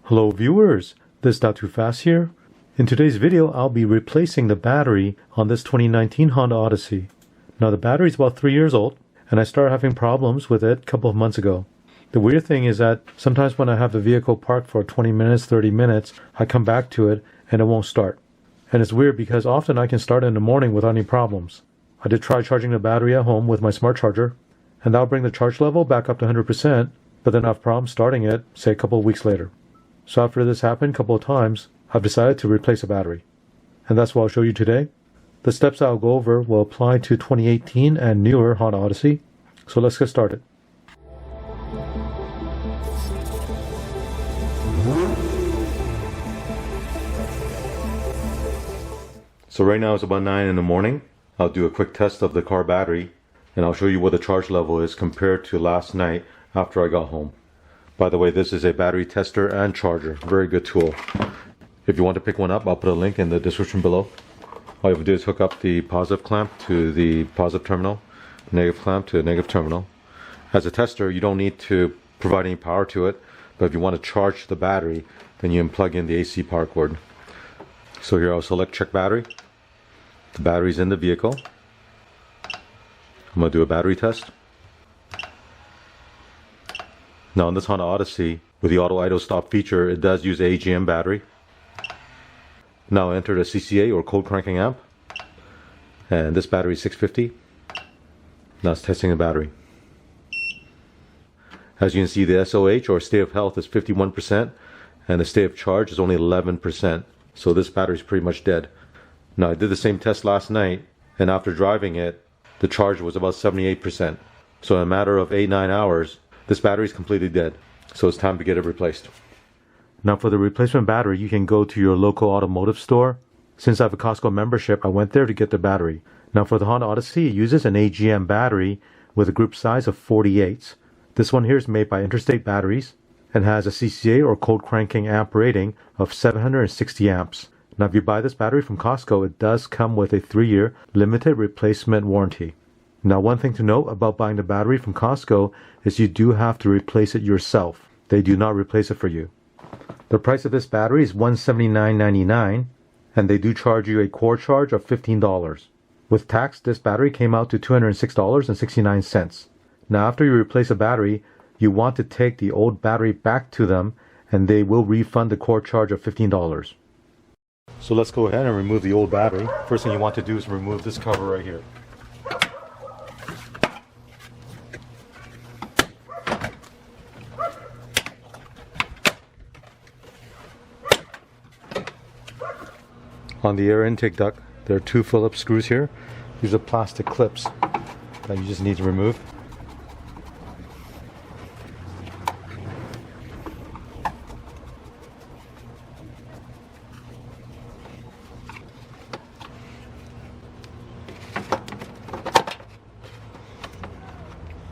Hello viewers, this is Not Too Fast here. In today's video, I'll be replacing the battery on this 2019 Honda Odyssey. Now the battery is about 3 years old, and I started having problems with it a couple of months ago. The weird thing is that sometimes when I have the vehicle parked for 20 minutes, 30 minutes, I come back to it and it won't start. And it's weird because often I can start in the morning without any problems. I did try charging the battery at home with my smart charger, and that'll bring the charge level back up to 100%, but then I have problems starting it, say a couple of weeks later. So after this happened a couple of times, I've decided to replace a battery. And that's what I'll show you today. The steps I'll go over will apply to 2018 and newer Honda Odyssey. So let's get started. So right now it's about 9 in the morning. I'll do a quick test of the car battery, and I'll show you what the charge level is compared to last night after I got home. By the way, this is a battery tester and charger. Very good tool. If you want to pick one up, I'll put a link in the description below. All you have to do is hook up the positive clamp to the positive terminal, negative clamp to the negative terminal. As a tester, you don't need to provide any power to it, but if you want to charge the battery, then you can plug in the AC power cord. So here I'll select check battery. The battery's in the vehicle. I'm going to do a battery test. Now on this Honda Odyssey, with the auto idle stop feature, it does use AGM battery. Now enter the CCA or cold cranking amp. And this battery is 650. Now it's testing the battery. As you can see, the SOH or state of health is 51%, and the state of charge is only 11%. So this battery is pretty much dead. Now I did the same test last night, and after driving it, the charge was about 78%. So in a matter of 8-9 hours, this battery is completely dead. So it's time to get it replaced. Now for the replacement battery, you can go to your local automotive store. Since I have a Costco membership, I went there to get the battery. Now for the Honda Odyssey, it uses an AGM battery with a group size of 48. This one here is made by Interstate Batteries and has a CCA or cold cranking amp rating of 760 amps. Now if you buy this battery from Costco, it does come with a 3-year limited replacement warranty. Now one thing to note about buying the battery from Costco is you do have to replace it yourself. They do not replace it for you. The price of this battery is $179.99, and they do charge you a core charge of $15. With tax, this battery came out to $206.69. Now after you replace a battery, you want to take the old battery back to them, and they will refund the core charge of $15. So let's go ahead and remove the old battery. First thing you want to do is remove this cover right here. On the air intake duct, there are 2 Phillips screws here. These are plastic clips that you just need to remove.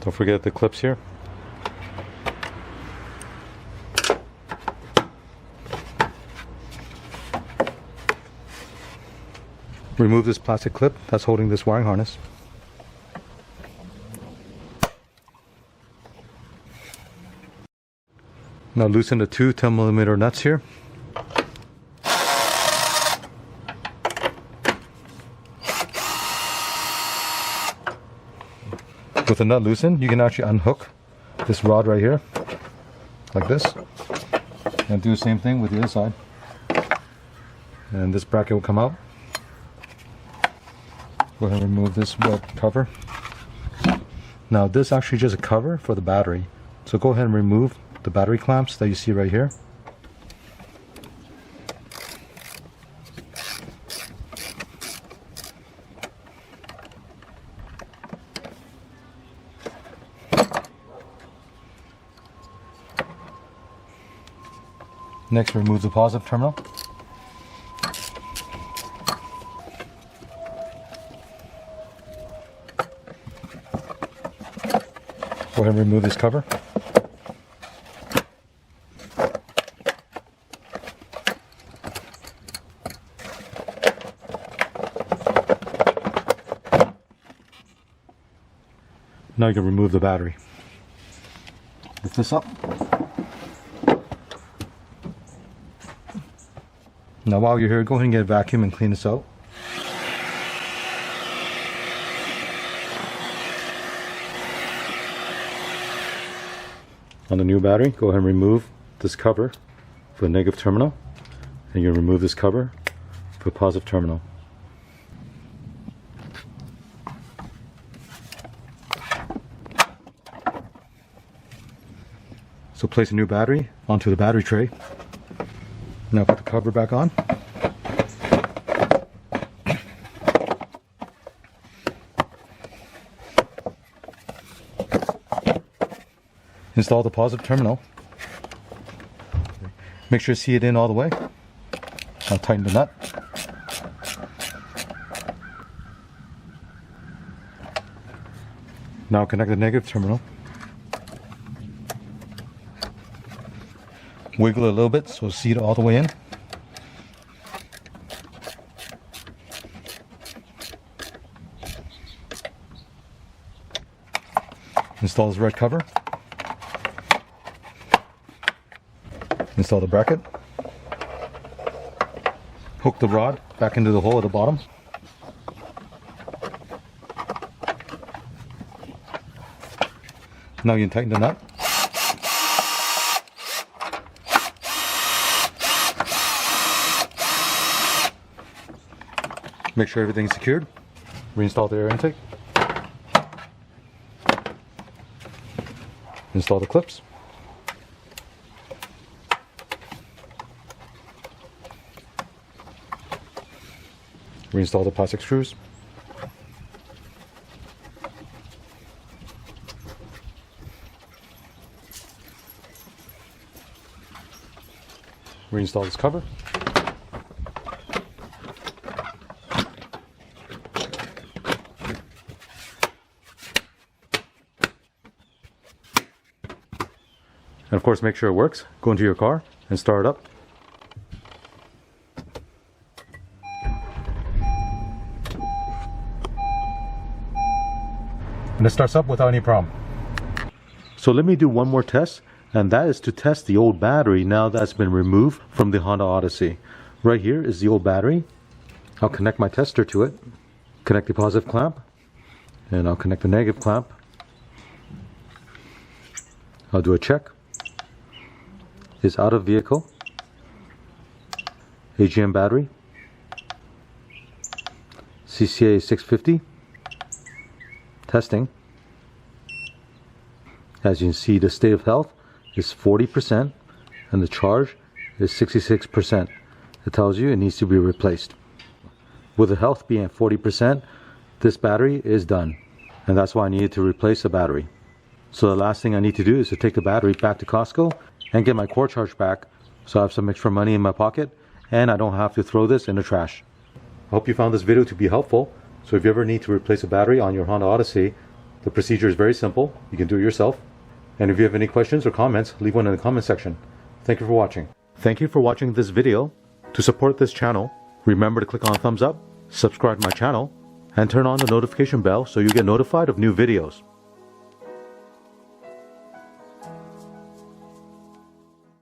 Don't forget the clips here. Remove this plastic clip that's holding this wiring harness. Now loosen the 2 10mm nuts here. With the nut loosened, you can actually unhook this rod right here, like this, and do the same thing with the other side. And this bracket will come out. Go ahead and remove this red cover. Now this is actually just a cover for the battery. So go ahead and remove the battery clamps that you see right here. Next, remove the positive terminal. Go ahead and remove this cover. Now you can remove the battery. Lift this up. Now while you're here, go ahead and get a vacuum and clean this out. On the new battery, go ahead and remove this cover for the negative terminal, and you remove this cover for the positive terminal. So place a new battery onto the battery tray. Now put the cover back on. Install the positive terminal. Make sure to see it in all the way. Now tighten the nut. Now connect the negative terminal. Wiggle it a little bit so see it all the way in. Install this red cover. Install the bracket. Hook the rod back into the hole at the bottom. Now you can tighten the nut. Make sure everything's secured. Reinstall the air intake. Install the clips. Reinstall the plastic screws. Reinstall this cover. And of course, make sure it works. Go into your car and start it up. And it starts up without any problem. So let me do one more test, and that is to test the old battery now that's been removed from the Honda Odyssey. Right here is the old battery. I'll connect my tester to it. Connect the positive clamp, and I'll connect the negative clamp. I'll do a check. Is out of vehicle. AGM battery. CCA 650. Testing. As you can see, the state of health is 40% and the charge is 66%. It tells you it needs to be replaced. With the health being at 40%, this battery is done. And that's why I needed to replace the battery. So the last thing I need to do is to take the battery back to Costco and get my core charge back, so I have some extra money in my pocket and I don't have to throw this in the trash. I hope you found this video to be helpful. So if you ever need to replace a battery on your Honda Odyssey, the procedure is very simple. You can do it yourself. And if you have any questions or comments, leave one in the comment section. Thank you for watching. Thank you for watching this video. To support this channel, remember to click on thumbs up, subscribe to my channel, and turn on the notification bell so you get notified of new videos.